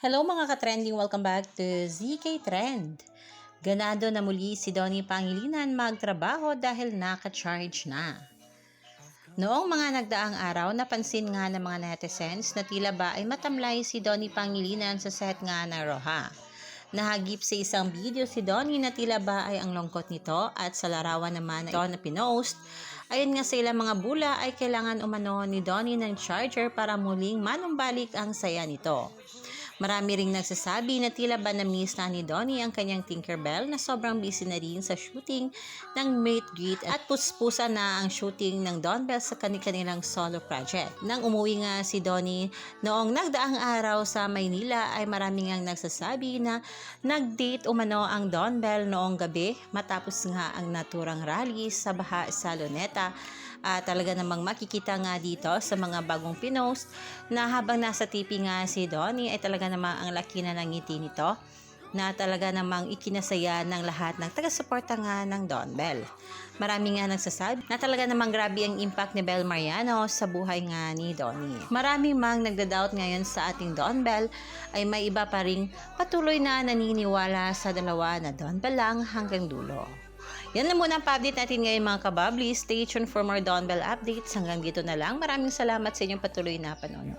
Hello mga ka-trending! Welcome back to ZK Trend. Ganado na muli si Donnie Pangilinan magtrabaho dahil naka-charge na. Noong mga nagdaang araw, napansin nga ng mga netizens na tila ba ay matamlay si Donnie Pangilinan sa set nga ng Roja. Nahagip sa isang video si Donnie na tila ba ay ang lungkot nito at sa larawan naman ito na pinost, ayon nga sa ilang mga bula ay kailangan umano ni Donnie ng charger para muling manumbalik ang saya nito. Marami ring nagsasabi na tila ba na-miss na ni Donnie ang kanyang Tinkerbell na sobrang busy na rin sa shooting ng meet greet at puspusa na ang shooting ng Don Bell sa kanilang solo project. Nang umuwi nga si Donnie noong nagdaang araw sa Maynila ay marami ngang nagsasabi na nag-date umano ang Don Bell noong gabi matapos nga ang naturang rally sa Baha sa Luneta. Talaga namang makikita nga dito sa mga bagong pinost na habang nasa TV nga si Donnie ay talaga namang ang laki na ng ngiti nito na talaga namang ikinasaya ng lahat ng taga-suporta nga ng Don Bell. Marami nga nagsasabi na talaga namang grabe ang impact ni Bel Mariano sa buhay nga ni Donnie. Marami mang nagda-doubt ngayon sa ating Don Bell ay may iba pa ring patuloy na naniniwala sa dalawa na Don Bell lang hanggang dulo. Yan lang muna ang pa-update natin ngayon mga kababli. Stay tuned for more Don Bell updates. Hanggang dito na lang. Maraming salamat sa inyong patuloy na panonood.